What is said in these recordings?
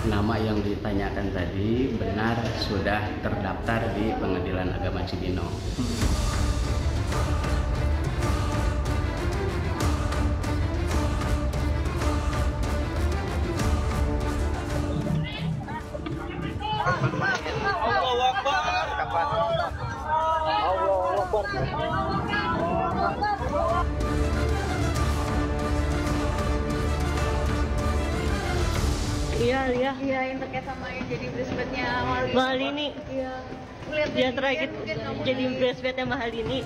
nama yang ditanyakan tadi benar sudah terdaftar di Pengadilan Agama Cibinong. Iya, yang terkait sama yang jadi bridesmaidnya mahal ini. Iya. Lihat Dia terakhir jadi bridesmaidnya mahal ini.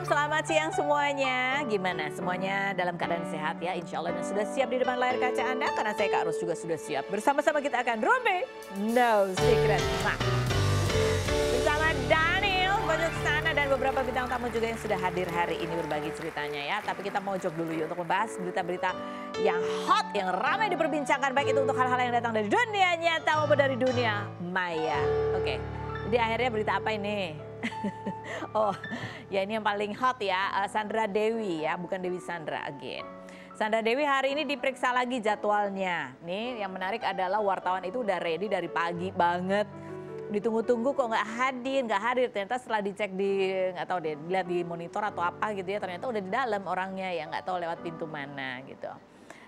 Selamat siang semuanya. Gimana? Semuanya dalam keadaan sehat ya, insya Allah, dan sudah siap di depan layar kaca Anda, karena saya Kak Ros juga sudah siap. Bersama-sama kita akan Rumpi No Secret. Nah, bersama Daniel, Bojok Sana, dan beberapa bintang tamu juga yang sudah hadir hari ini berbagi ceritanya ya. Tapi kita mau jok dulu yuk untuk membahas berita-berita yang hot, yang ramai diperbincangkan, baik itu untuk hal-hal yang datang dari dunia nyata maupun dari dunia maya. Oke, jadi akhirnya berita apa ini? Oh, ya ini yang paling hot ya, Sandra Dewi ya, bukan Dewi Sandra again. Sandra Dewi hari ini diperiksa lagi jadwalnya. Nih yang menarik adalah wartawan itu udah ready dari pagi banget. Ditunggu-tunggu kok nggak hadir. Ternyata setelah dicek di, nggak tahu deh, lihat di monitor atau apa gitu ya, ternyata udah di dalam orangnya ya, nggak tahu lewat pintu mana gitu.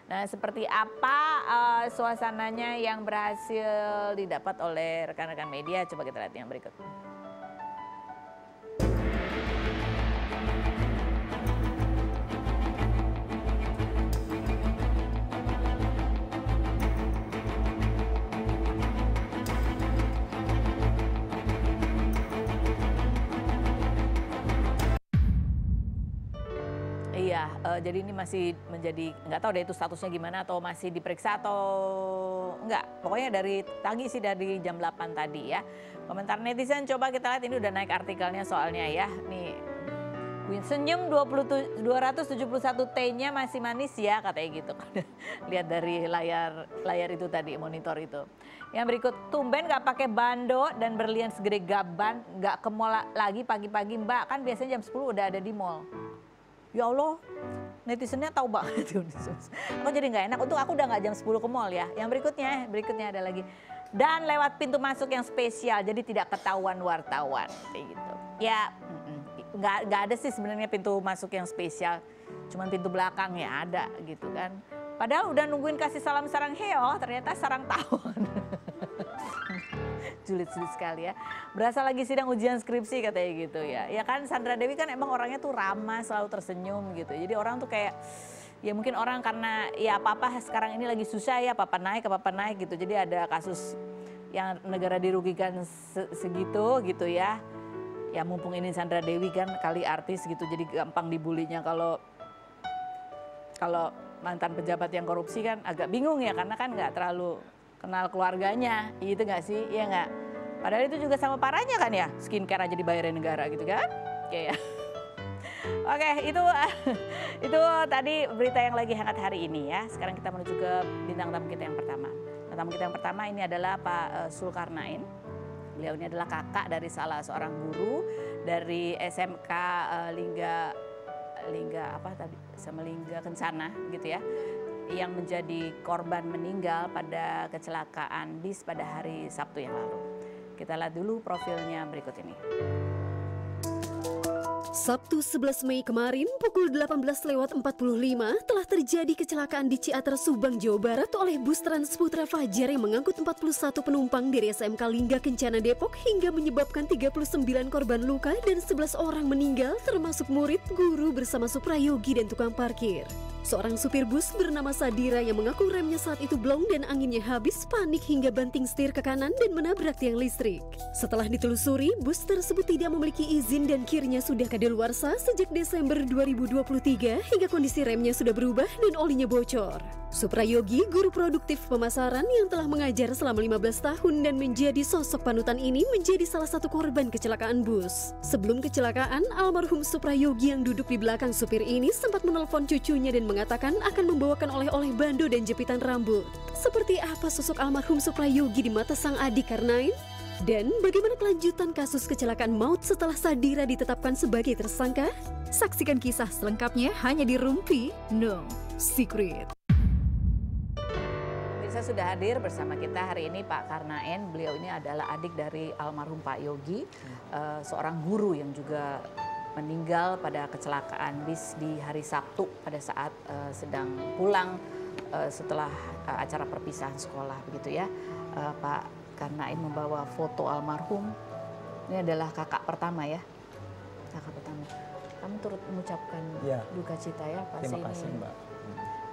Nah, seperti apa suasananya yang berhasil didapat oleh rekan-rekan media, coba kita lihat yang berikut. Iya, jadi ini masih menjadi, nggak tahu deh itu statusnya gimana, atau masih diperiksa atau enggak. Pokoknya dari pagi sih, dari jam 8 tadi ya. Komentar netizen coba kita lihat, ini udah naik artikelnya soalnya ya. Nih, Win senyum 271 T-nya masih manis ya, katanya gitu. Lihat dari layar itu tadi, monitor itu. Yang berikut, tumben nggak pakai bando dan berlian segede gaban, nggak ke mall lagi pagi-pagi Mbak, kan biasanya jam 10 udah ada di mall. Ya Allah, netizennya tahu banget. Aku jadi nggak enak, untuk aku udah nggak jam 10 ke mall ya. Yang berikutnya ada lagi. Dan lewat pintu masuk yang spesial, jadi tidak ketahuan wartawan. Kayak gitu. Ya, nggak ada sih sebenarnya pintu masuk yang spesial. Cuman pintu belakang ya ada gitu kan. Padahal udah nungguin kasih salam sarang heo, ternyata sarang tawon. Julid-julid sekali ya. Berasa lagi sidang ujian skripsi katanya gitu ya. Ya kan Sandra Dewi kan emang orangnya tuh ramah, selalu tersenyum gitu. Jadi orang tuh kayak, ya mungkin orang karena ya apa-apa sekarang ini lagi susah ya, apa-apa naik gitu. Jadi ada kasus yang negara dirugikan segitu gitu ya. Ya mumpung ini Sandra Dewi kan kali artis gitu, jadi gampang dibulinya. Kalau mantan pejabat yang korupsi kan agak bingung ya, karena kan nggak terlalu kenal keluarganya, gitu nggak sih? Iya nggak? Padahal itu juga sama parahnya kan ya, skincare aja dibayarin negara gitu kan? Oke ya. Oke, itu tadi berita yang lagi hangat hari ini ya. Sekarang kita menuju ke bintang tamu kita yang pertama. Tamu kita yang pertama ini adalah Pak Zulkarnain. Beliau ini adalah kakak dari salah seorang guru dari SMK Lingga apa tadi? Sama Lingga Kencana gitu ya. Yang menjadi korban meninggal pada kecelakaan bis pada hari Sabtu yang lalu. Kita lihat dulu profilnya berikut ini. Sabtu 11 Mei kemarin pukul 18.45 telah terjadi kecelakaan di Ciater, Subang, Jawa Barat oleh bus Transputra Fajar yang mengangkut 41 penumpang dari SMK Lingga Kencana Depok hingga menyebabkan 39 korban luka dan 11 orang meninggal termasuk murid, guru bersama suprayogi dan tukang parkir. Seorang supir bus bernama Sadira yang mengaku remnya saat itu blong dan anginnya habis, panik hingga banting setir ke kanan dan menabrak tiang listrik. Setelah ditelusuri, bus tersebut tidak memiliki izin dan kirnya sudah kadaluarsa sejak Desember 2023 hingga kondisi remnya sudah berubah dan olinya bocor. Suprayogi, guru produktif pemasaran yang telah mengajar selama 15 tahun dan menjadi sosok panutan ini menjadi salah satu korban kecelakaan bus. Sebelum kecelakaan, almarhum Suprayogi yang duduk di belakang supir ini sempat menelpon cucunya dan mengatakan akan membawakan oleh-oleh bando dan jepitan rambut. Seperti apa sosok almarhum Suprayogi di mata sang adik Karnain? Dan bagaimana kelanjutan kasus kecelakaan maut setelah Sadira ditetapkan sebagai tersangka? Saksikan kisah selengkapnya hanya di Rumpi No Secret. Pemirsa, sudah hadir bersama kita hari ini Pak Karnain. Beliau ini adalah adik dari almarhum Pak Yogi, seorang guru yang juga meninggal pada kecelakaan bis di hari Sabtu pada saat sedang pulang setelah acara perpisahan sekolah, begitu ya. Pak Karnain membawa foto almarhum. Ini adalah kakak pertama ya, kakak pertama. Kamu turut mengucapkan duka cita ya, pasti terima kasih, ini Mbak.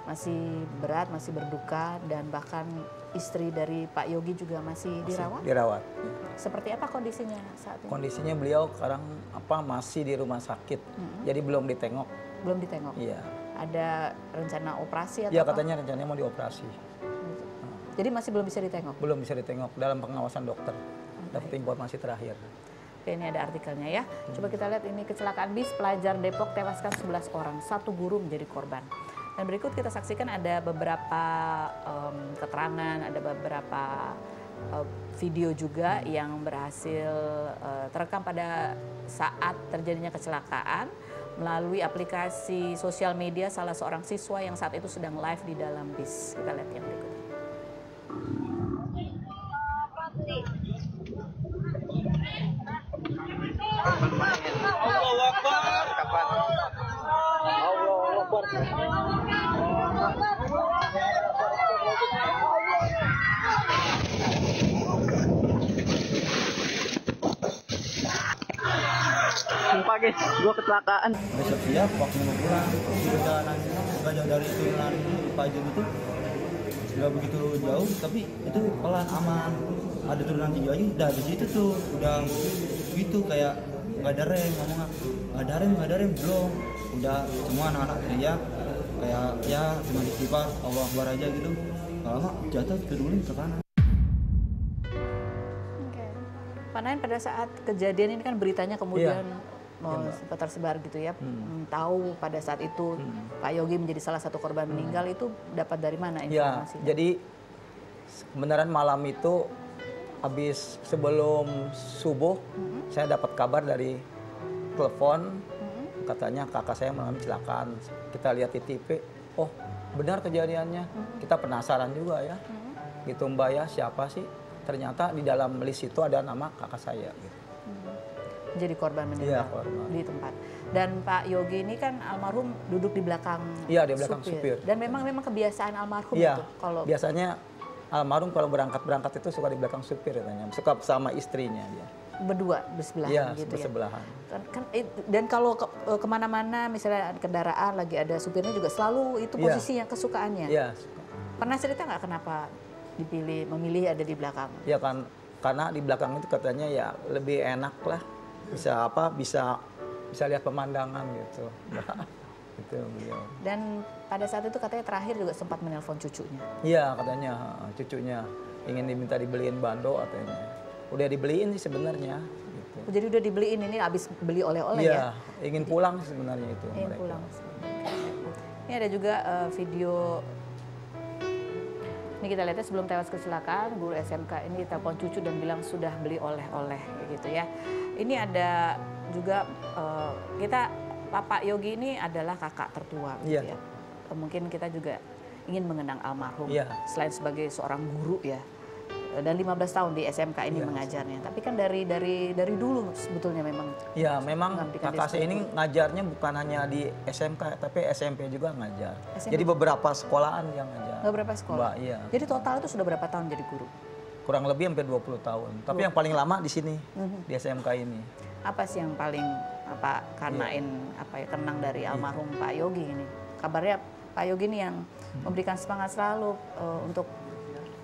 masih berat, masih berduka, dan bahkan istri dari Pak Yogi juga masih dirawat. Dirawat. Seperti apa kondisinya saat ini? Kondisinya beliau sekarang masih di rumah sakit, jadi belum ditengok. Belum ditengok. Iya. Ada rencana operasi atau Iya, apa? katanya rencananya mau dioperasi. Jadi masih belum bisa ditengok. Belum bisa ditengok dalam pengawasan dokter. Dapat informasi terakhir. Oke, ini ada artikelnya ya. Coba kita lihat ini kecelakaan bis pelajar Depok tewaskan 11 orang, 1 guru menjadi korban. Dan berikut kita saksikan ada beberapa keterangan, ada beberapa video juga yang berhasil terekam pada saat terjadinya kecelakaan melalui aplikasi sosial media salah seorang siswa yang saat itu sedang live di dalam bis. Kita lihat yang berikut. Sumpah guys, gue kecelakaan. Besok siap waktu mau pulang, udah nanti nggak jauh dari turunan Pajun itu, nggak begitu jauh, tapi itu pelan aman. Ada turunan 7 aja, udah di situ tuh udah gitu kayak nggak ada rem, ngomong nggak ada rem belum. Udah semua anak-anak teriak kayak ya cuma istighfar Allah Akbar aja gitu. Nggak lama jatuh kedulin ke kanan. Pak Nain, pada saat kejadian ini kan beritanya kemudian sempat tersebar gitu ya. Tahu pada saat itu Pak Yogi menjadi salah satu korban meninggal, itu dapat dari mana informasinya? Ya, jadi kebenaran malam itu habis sebelum subuh saya dapat kabar dari telepon, katanya kakak saya mengalami kecelakaan. Kita lihat di TV, oh benar kejadiannya. Kita penasaran juga ya, gitu Mbak ya, siapa sih? Ternyata di dalam list itu ada nama kakak saya. Gitu. Jadi korban meninggal di tempat. Dan Pak Yogi ini kan almarhum duduk di belakang, di belakang supir. Dan memang kebiasaan almarhum itu. Kalau biasanya almarhum kalau berangkat itu suka di belakang supir katanya, suka sama istrinya dia. Berdua bersebelahan gitu bersebelahan. Ya. Dan kalau kemana-mana misalnya kendaraan lagi ada supirnya juga selalu itu posisinya kesukaannya. Iya. Pernah cerita nggak kenapa memilih ada di belakang? Ya kan, karena di belakang itu katanya ya lebih enak lah, bisa lihat pemandangan gitu. Itu beliau. Dan pada saat itu katanya terakhir juga sempat menelpon cucunya. Iya, katanya cucunya ingin diminta dibeliin bando katanya. Udah dibeliin sih sebenarnya. Gitu. Jadi udah dibeliin, ini habis beli oleh-oleh ya? Iya, ingin pulang sebenarnya itu. Ingin pulang. Ini ada juga video. Ini kita lihatnya sebelum tewas kecelakaan, guru SMK ini telepon cucu dan bilang sudah beli oleh-oleh gitu ya. Ini ada juga Pak Yogi ini adalah kakak tertua gitu ya. Mungkin kita juga ingin mengenang almarhum selain sebagai seorang guru ya. Dan 15 tahun di SMK ini mengajarnya. Tapi kan dari dulu sebetulnya memang. Ya, memang kakak saya ini ngajarnya bukan hanya di SMK, tapi SMP juga ngajar. SMP? Jadi beberapa sekolahan yang ngajar. Beberapa sekolah? Iya. Jadi total itu sudah berapa tahun jadi guru? Kurang lebih hampir 20 tahun. Tapi yang paling lama di sini, di SMK ini. Apa sih yang paling Karnain kenang dari almarhum Pak Yogi ini? Kabarnya Pak Yogi ini yang memberikan semangat selalu untuk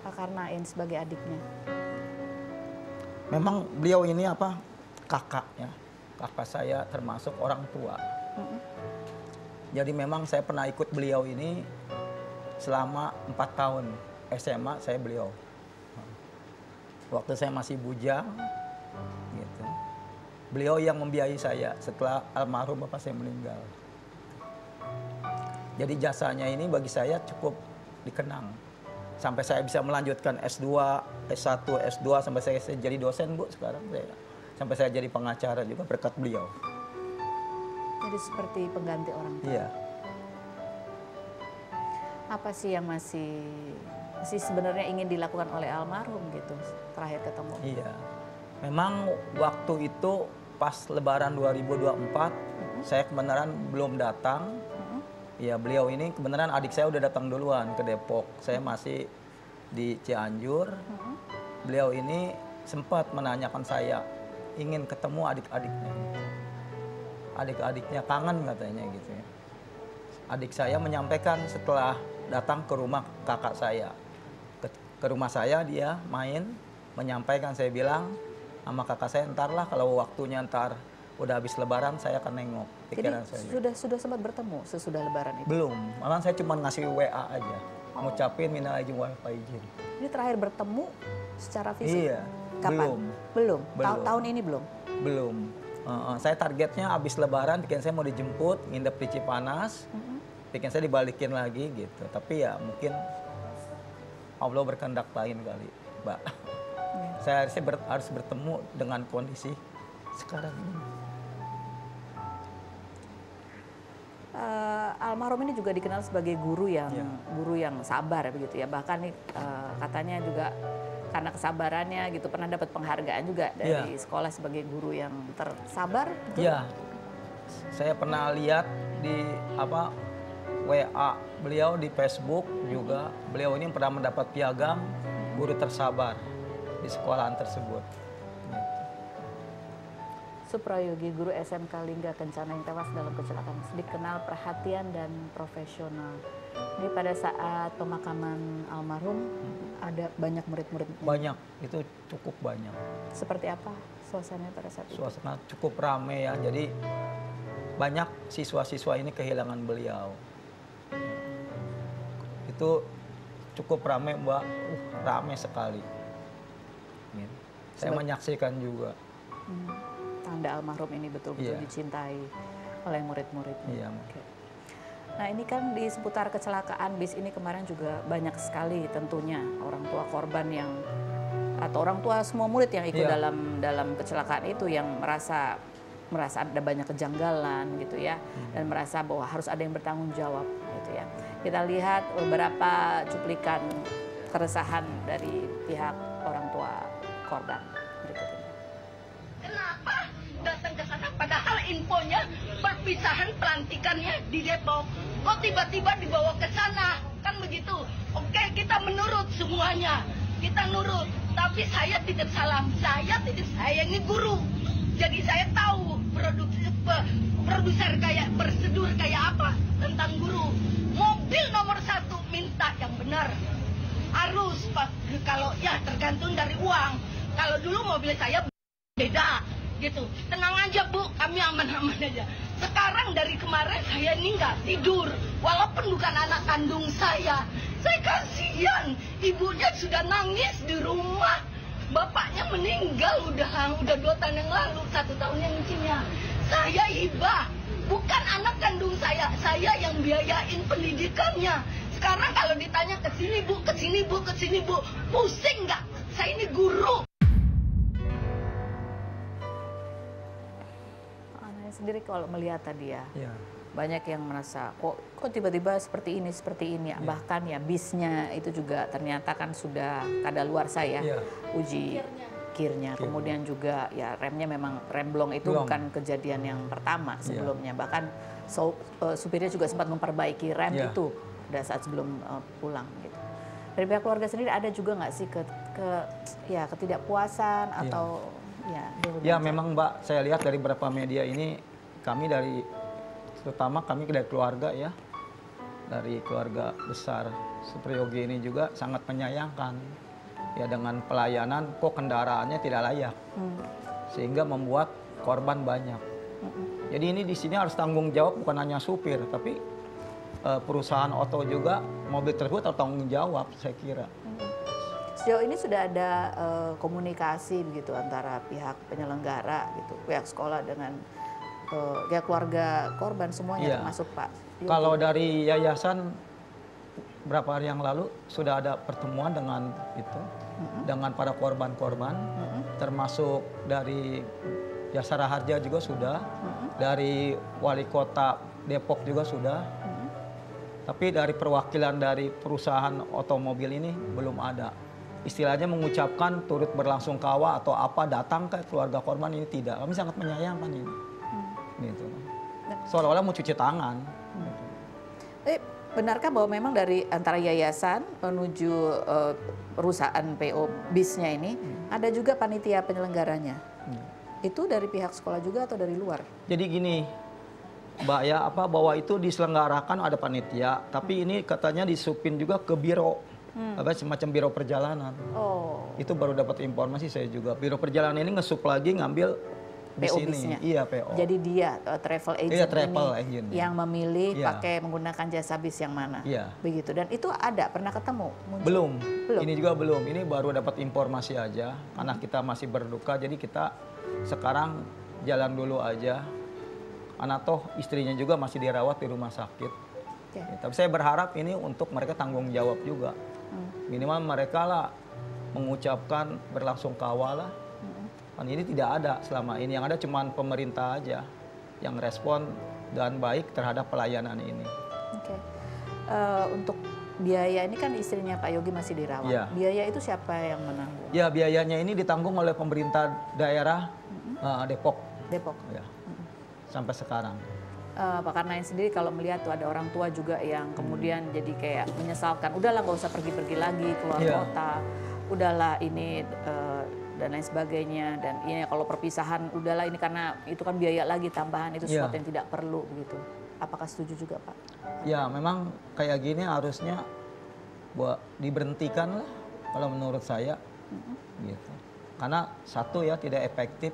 Pak Karnain sebagai adiknya. Memang beliau ini kakak ya, kakak saya termasuk orang tua. Jadi memang saya pernah ikut beliau ini selama 4 tahun SMA saya beliau. Waktu saya masih bujang, gitu. Beliau yang membiayai saya setelah almarhum bapak saya meninggal. Jadi jasanya ini bagi saya cukup dikenang. Sampai saya bisa melanjutkan S2, S1, S2, sampai saya jadi dosen, Bu, sekarang saya. Sampai saya jadi pengacara juga berkat beliau. Jadi seperti pengganti orang tua. Iya. Apa sih yang masih sebenarnya ingin dilakukan oleh almarhum gitu terakhir ketemu? Iya. Memang waktu itu pas Lebaran 2024, saya kebenaran belum datang. Ya beliau ini kebenaran adik saya udah datang duluan ke Depok. Saya masih di Cianjur. Beliau ini sempat menanyakan saya ingin ketemu adik-adiknya. Adik-adiknya kangen katanya gitu ya. Adik saya menyampaikan setelah datang ke rumah kakak saya. Ke rumah saya dia main menyampaikan, saya bilang sama kakak saya entarlah kalau waktunya entar udah habis lebaran saya akan nengok. Pikiran Jadi sudah sempat bertemu sesudah lebaran itu? Belum, malah saya cuma ngasih WA aja. Ngucapin minal aijin wal faizin. Ini terakhir bertemu secara fisik? Iya. Kapan? Belum. Tahun ini belum? Belum. Saya targetnya habis lebaran, pikiran saya mau dijemput, nginep di Cipanas. Pikiran saya dibalikin lagi gitu. Tapi ya mungkin Allah berkehendak lain kali, Mbak. Saya harus bertemu dengan kondisi sekarang ini. Almarhum ini juga dikenal sebagai guru yang sabar begitu ya. Bahkan nih katanya juga karena kesabarannya gitu pernah dapat penghargaan juga dari sekolah sebagai guru yang tersabar. Iya. Saya pernah lihat di WA beliau di Facebook juga. Beliau ini pernah mendapat piagam guru tersabar di sekolahan tersebut. Suprayogi, guru SMK Lingga Kencana yang tewas dalam kecelakaan, dikenal perhatian dan profesional. Ini pada saat pemakaman almarhum ada banyak murid-murid. Banyak, itu cukup banyak. Seperti apa suasananya pada saat itu? Suasana cukup ramai ya, jadi banyak siswa-siswa ini kehilangan beliau. Itu cukup ramai, Mbak, ramai sekali. Saya menyaksikan juga. Tanda almarhum ini betul-betul dicintai oleh murid-muridnya. Iya. Okay. Nah ini kan di seputar kecelakaan bis ini kemarin juga banyak sekali tentunya orang tua korban yang atau orang tua semua murid yang ikut dalam kecelakaan itu yang merasa ada banyak kejanggalan gitu ya, dan merasa bahwa harus ada yang bertanggung jawab gitu ya. Kita lihat beberapa cuplikan keresahan dari pihak orang tua korban berikut ini. Kenapa datang ke sana padahal infonya perpisahan pelantikannya di Depok, kok tiba-tiba dibawa ke sana, kan begitu? Oke, kita menurut semuanya, kita nurut, tapi saya titip salam, saya ini guru, jadi saya tahu produser kayak prosedur kayak apa tentang guru. Mobil nomor 1 minta yang benar, harus kalau ya tergantung dari uang. Kalau dulu mobil saya beda gitu, tenang aja Bu, kami aman-aman aja. Sekarang dari kemarin saya ini nggak tidur, walaupun bukan anak kandung saya kasihan, ibunya sudah nangis di rumah, bapaknya meninggal udah 2 tahun yang lalu, 1 tahun yang isinya. Saya hibah, bukan anak kandung saya yang biayain pendidikannya. Sekarang kalau ditanya ke sini Bu, ke sini Bu, ke sini Bu, pusing nggak? Saya ini guru. Sendiri kalau melihat tadi ya, banyak yang merasa kok tiba-tiba seperti ini bahkan ya bisnya itu juga ternyata kan sudah kadaluarsa ya, uji kirnya. Kemudian juga ya remnya memang rem blong itu bukan kejadian yang pertama sebelumnya, bahkan supirnya juga sempat memperbaiki rem itu pada saat sebelum pulang gitu. Dari pihak keluarga sendiri ada juga nggak sih ketidakpuasan atau ya memang Mbak, saya lihat dari beberapa media ini, terutama kami dari keluarga ya, dari keluarga besar Supriyogi ini juga sangat menyayangkan ya dengan pelayanan kok kendaraannya tidak layak, sehingga membuat korban banyak. Jadi ini di sini harus tanggung jawab bukan hanya supir, tapi perusahaan oto juga mobil tersebut harus tanggung jawab, saya kira. Sejauh ini sudah ada komunikasi begitu antara pihak penyelenggara gitu, pihak sekolah dengan ya keluarga korban semuanya, termasuk Pak Yogi. Kalau dari yayasan berapa hari yang lalu sudah ada pertemuan dengan itu, dengan para korban-korban, termasuk dari Jasara Harja juga sudah, dari Wali Kota Depok juga sudah, tapi dari perwakilan dari perusahaan otomobil ini belum ada. Istilahnya mengucapkan turut berlangsungkawa atau apa datang ke keluarga korban ini tidak. Kami sangat menyayangkan ini. Gitu. Seolah-olah mau cuci tangan. Benarkah bahwa memang dari antara yayasan menuju perusahaan PO bisnya ini ada juga panitia penyelenggaranya? Itu dari pihak sekolah juga atau dari luar? Jadi gini, Mbak ya, bahwa itu diselenggarakan ada panitia, tapi ini katanya disupin juga ke biro. Semacam biro perjalanan. Itu baru dapat informasi saya juga. Biro perjalanan ini ngesup lagi ngambil bis PO ini. bisnya. Iya, PO. Jadi dia travel agent agent yang memilih pakai menggunakan jasa bis yang mana. Begitu. Dan itu ada pernah ketemu? Muncul? Belum. Ini juga belum. Ini baru dapat informasi aja. Karena kita masih berduka, jadi kita sekarang jalan dulu aja. Karena toh istrinya juga masih dirawat di rumah sakit. Ya, tapi saya berharap ini untuk mereka tanggung jawab juga. Minimal mereka lah mengucapkan berlangsungkawa lah. Kan ini tidak ada selama ini. Yang ada cuma pemerintah aja yang respon dan baik terhadap pelayanan ini. Untuk biaya ini kan istrinya Pak Yogi masih dirawat. Biaya itu siapa yang menanggung? Ya, biayanya ini ditanggung oleh pemerintah daerah Depok. Depok. Ya. Sampai sekarang. Pak Karnain sendiri kalau melihat tuh ada orang tua juga yang kemudian jadi kayak menyesalkan, udahlah nggak usah pergi-pergi lagi keluar kota, udahlah ini dan lain sebagainya, dan ini kalau perpisahan udahlah ini karena itu kan biaya lagi tambahan, itu sesuatu yang tidak perlu begitu. Apakah setuju juga Pak? Ya memang kayak gini harusnya diberhentikan lah kalau menurut saya, gitu. Karena satu ya tidak efektif,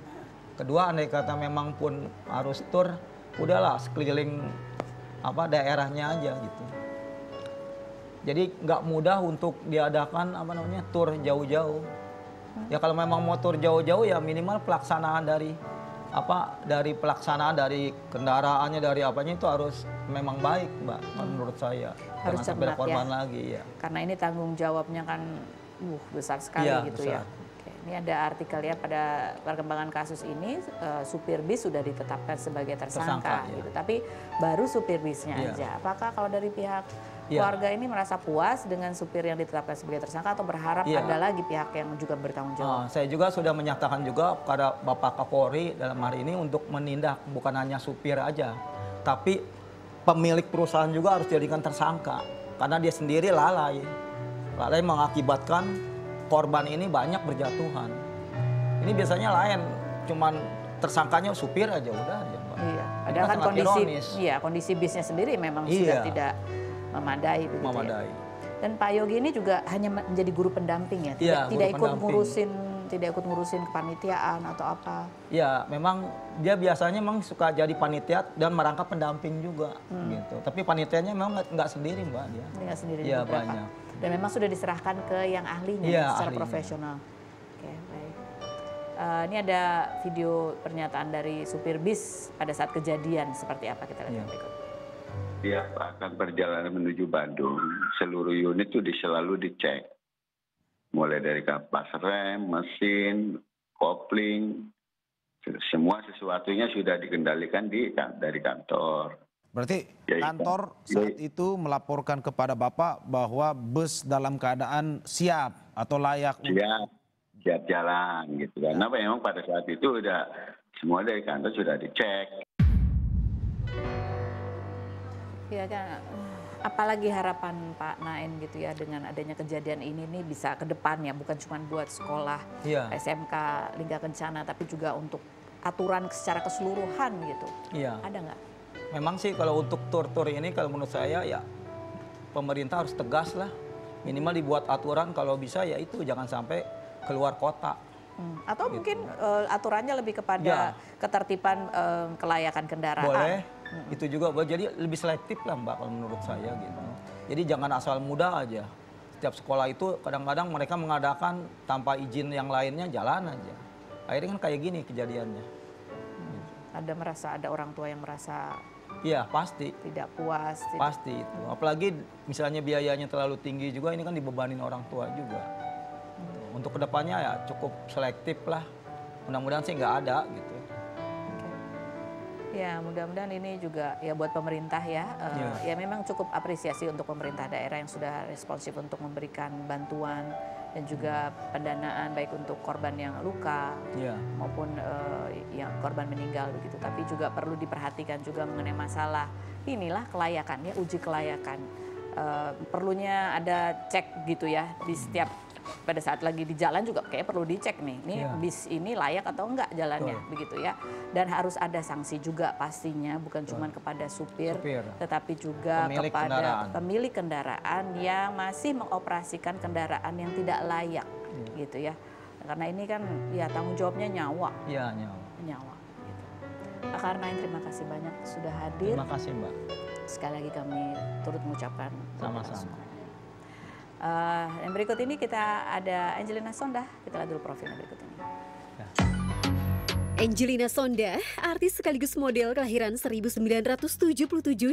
kedua andai kata memang pun harus tur, udahlah sekeliling daerahnya aja gitu. Jadi nggak mudah untuk diadakan tur jauh-jauh. Ya kalau memang mau tur jauh-jauh ya minimal pelaksanaan dari dari kendaraannya, dari apanya itu harus memang baik, Mbak, menurut saya. Harus jangan sampai korban ya. lagi ya. Karena ini tanggung jawabnya kan besar sekali gitu besar. Ya. Ini ada artikel ya, pada perkembangan kasus ini supir bis sudah ditetapkan sebagai tersangka gitu. Tapi baru supir bisnya aja. Apakah kalau dari pihak keluarga ini merasa puas dengan supir yang ditetapkan sebagai tersangka atau berharap ada lagi pihak yang juga bertanggung jawab? Saya juga sudah menyatakan juga kepada Bapak Kapolri dalam hari ini untuk menindak bukan hanya supir aja, tapi pemilik perusahaan juga harus dijadikan tersangka karena dia sendiri lalai mengakibatkan korban ini banyak berjatuhan. Ini biasanya lain, cuman tersangkanya supir aja udah aja, Mbak. Iya, padahal kan kondisi bisnya sendiri memang sudah tidak memadai begitu. Memadai. Dan Pak Yogi ini juga hanya menjadi guru pendamping ya, tidak ikut ngurusin kepanitiaan atau apa. Ya, memang dia biasanya memang suka jadi panitia dan merangkap pendamping juga gitu. Tapi panitianya memang nggak sendiri, Mbak, dia. Nggak sendiri. Iya, banyak. Dan memang sudah diserahkan ke yang ahlinya secara profesional. Oke, baik. Ini ada video pernyataan dari supir bis pada saat kejadian, seperti apa kita lihat berikut. Dia akan perjalanan menuju Bandung, seluruh unit itu selalu dicek. Mulai dari kapas rem, mesin, kopling, semua sesuatunya sudah dikendalikan dari kantor. Berarti kantor saat itu melaporkan kepada Bapak bahwa bus dalam keadaan siap atau layak? Siap jalan gitu. Karena memang pada saat itu udah semua dari kantor sudah dicek. Ya kan, apalagi harapan Pak Naen gitu ya dengan adanya kejadian ini nih bisa ke depannya, bukan cuma buat sekolah SMK Lingga Kencana, tapi juga untuk aturan secara keseluruhan gitu. Ada nggak? Memang sih kalau untuk tur-tur ini kalau menurut saya ya pemerintah harus tegas lah. Minimal dibuat aturan kalau bisa ya itu jangan sampai keluar kota. Atau mungkin aturannya lebih kepada ketertiban kelayakan kendaraan. Boleh, itu juga boleh. Jadi lebih selektif lah Mbak kalau menurut saya gitu. Jadi jangan asal mudah aja. Setiap sekolah itu kadang-kadang mereka mengadakan tanpa izin yang lainnya jalan aja. Akhirnya kan kayak gini kejadiannya. Ada orang tua yang merasa iya pasti. Tidak puas. Pasti itu. Apalagi misalnya biayanya terlalu tinggi juga ini kan dibebanin orang tua juga. Untuk kedepannya ya cukup selektif lah. Mudah-mudahan sih nggak ada gitu. Ya mudah-mudahan ini juga ya buat pemerintah ya. Ya memang cukup apresiasi untuk pemerintah daerah yang sudah responsif untuk memberikan bantuan dan juga pendanaan baik untuk korban yang luka maupun yang korban meninggal begitu. Tapi juga perlu diperhatikan juga mengenai masalah inilah kelayakan ya, uji kelayakan. Perlunya ada cek gitu ya di setiap pada saat lagi di jalan juga kayak perlu dicek nih, bis ini layak atau enggak jalannya begitu ya. Dan harus ada sanksi juga pastinya bukan cuma kepada supir, tetapi juga kepada pemilik kendaraan yang masih mengoperasikan kendaraan yang tidak layak gitu ya. Karena ini kan ya tanggung jawabnya nyawa. Iya, nyawa. Nyawa gitu. Pak Karnain terima kasih banyak sudah hadir. Terima kasih Mbak. Sekali lagi kami turut mengucapkan sama-sama. Yang berikut ini kita ada Angelina Sondah. Kita lihat dulu profilnya berikut ini. Angelina Sondah, artis sekaligus model kelahiran 1977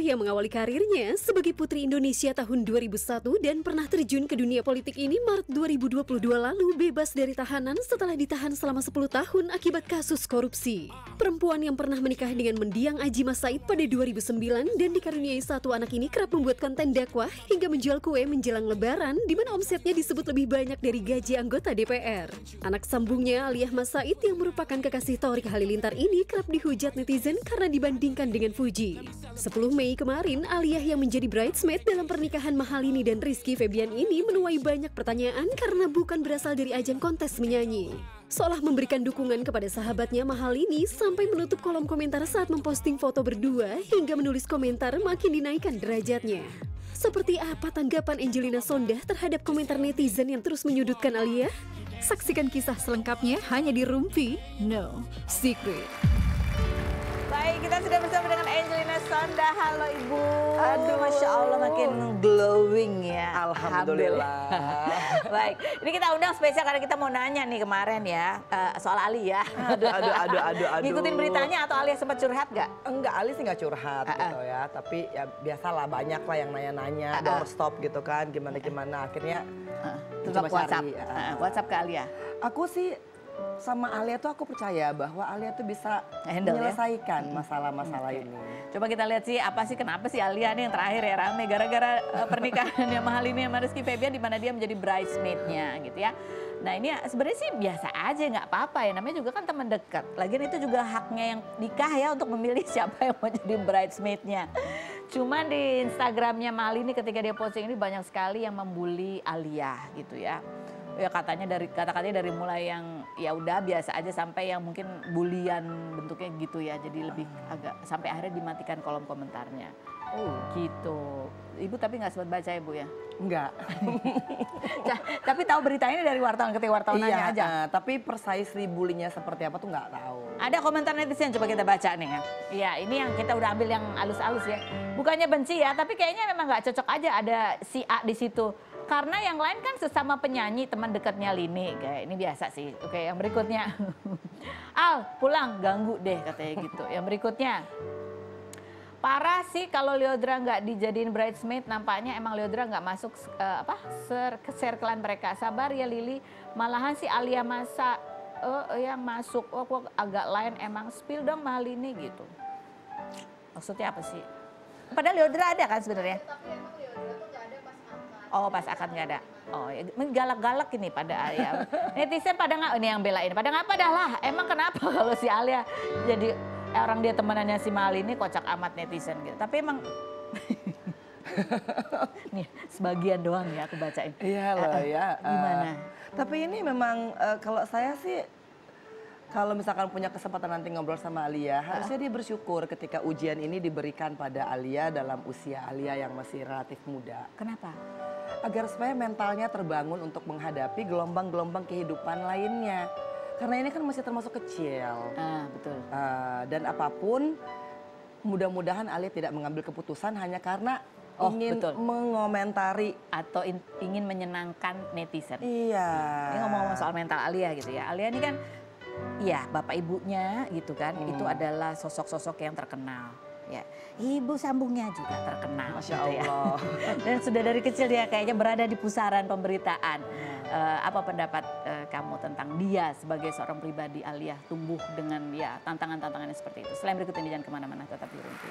yang mengawali karirnya sebagai Putri Indonesia tahun 2001 dan pernah terjun ke dunia politik ini Maret 2022 lalu bebas dari tahanan setelah ditahan selama 10 tahun akibat kasus korupsi. Perempuan yang pernah menikah dengan mendiang Aji Mas Said pada 2009 dan dikaruniai 1 anak ini kerap membuat konten dakwah hingga menjual kue menjelang lebaran di mana omsetnya disebut lebih banyak dari gaji anggota DPR. Anak sambungnya Aliyah Mas Said yang merupakan kekasih Thoriq Halilintar ini kerap dihujat netizen karena dibandingkan dengan Fuji. 10 Mei kemarin, Aliyah yang menjadi bridesmaid dalam pernikahan Mahalini dan Rizky Febian ini menuai banyak pertanyaan karena bukan berasal dari ajang kontes menyanyi. Seolah memberikan dukungan kepada sahabatnya Mahalini sampai menutup kolom komentar saat memposting foto berdua hingga menulis komentar makin dinaikkan derajatnya. Seperti apa tanggapan Angelina Sondah terhadap komentar netizen yang terus menyudutkan Aliyah? Saksikan kisah selengkapnya hanya di Rumpi No Secret. Baik, kita sudah bersama dengan Angelina Sondah. Halo Ibu. Aduh, Masya Allah makin glowing ya. Alhamdulillah. Baik, ini kita undang spesial karena kita mau nanya nih kemarin ya soal Ali ya. Aduh. Ngikutin beritanya atau Ali sempat curhat gak? Enggak, Ali sih nggak curhat gitu ya. Tapi ya biasalah banyak lah yang nanya-nanya, doorstop gitu kan, gimana-gimana. Akhirnya coba WhatsApp. WhatsApp ke Alia. Aku sih sama Alia tuh aku percaya bahwa Alia tuh bisa menyelesaikan masalah-masalah ini. Coba kita lihat sih apa sih kenapa sih Alia nih yang terakhir ya rame gara-gara pernikahannya Mahalini sama Rizky Febian di mana dia menjadi bridesmaid-nya gitu ya. Nah ini sebenarnya sih biasa aja nggak apa-apa ya, namanya juga kan teman dekat. Lagian itu juga haknya yang nikah ya untuk memilih siapa yang mau jadi bridesmaid-nya. Cuma di Instagramnya Mahalini ketika dia posting ini banyak sekali yang membuli Alia gitu ya. Ya katanya dari mulai yang ya udah biasa aja sampai yang mungkin bulian bentuknya gitu ya, jadi lebih agak sampai akhirnya dimatikan kolom komentarnya. Oh gitu. Ibu tapi nggak sempat baca ya Bu ya? Enggak. Tapi tahu berita ini dari wartawan ketika wartawan nanya aja. Tapi precisely bulinya seperti apa tuh nggak tahu. Ada komentar netizen coba kita baca nih ya. Iya ini yang kita udah ambil yang halus-halus ya. Bukannya benci ya, tapi kayaknya memang nggak cocok aja ada si A di situ. Karena yang lain kan sesama penyanyi teman dekatnya Lini, kayak ini biasa sih. Oke, yang berikutnya, Al pulang ganggu deh katanya gitu. Yang berikutnya, parah sih kalau Lyodra nggak dijadiin bridesmaid, nampaknya emang Lyodra nggak masuk ke circlean mereka. Sabar ya Lili, malahan si Alia masa yang masuk, kok agak lain emang spill dong Mahalini gitu. Maksudnya apa sih? Padahal Lyodra ada kan sebenarnya. Oh pas akad nggak ada. Oh galak-galak ini pada Alia. Netizen pada nggak ini yang belain. Pada nggak padahal emang kenapa kalau si Alia jadi orang dia temanannya si Mahalini kocak amat netizen gitu. Tapi emang nih sebagian doang ya aku bacain. Iya loh ya. Gimana? Tapi ini memang kalau saya sih Kalau misalkan punya kesempatan nanti ngobrol sama Alia, harusnya dia bersyukur ketika ujian ini diberikan pada Alia dalam usia Alia yang masih relatif muda. Kenapa? Agar supaya mentalnya terbangun untuk menghadapi gelombang-gelombang kehidupan lainnya. Karena ini kan masih termasuk kecil. Betul. Dan apapun, mudah-mudahan Alia tidak mengambil keputusan hanya karena ingin mengomentari atau ingin menyenangkan netizen. Iya. Ini ngomong-ngomong soal mental Alia gitu ya. Alia ini kan, ya bapak ibunya gitu kan, itu adalah sosok-sosok yang terkenal. Ya, ibu sambungnya juga terkenal. Masya gitu Allah. Ya. Dan sudah dari kecil dia kayaknya berada di pusaran pemberitaan. Apa pendapat kamu tentang dia sebagai seorang pribadi Alia tumbuh dengan ya tantangan-tantangannya seperti itu? Selain berikut ini jangan kemana-mana, tetap di Rumpi.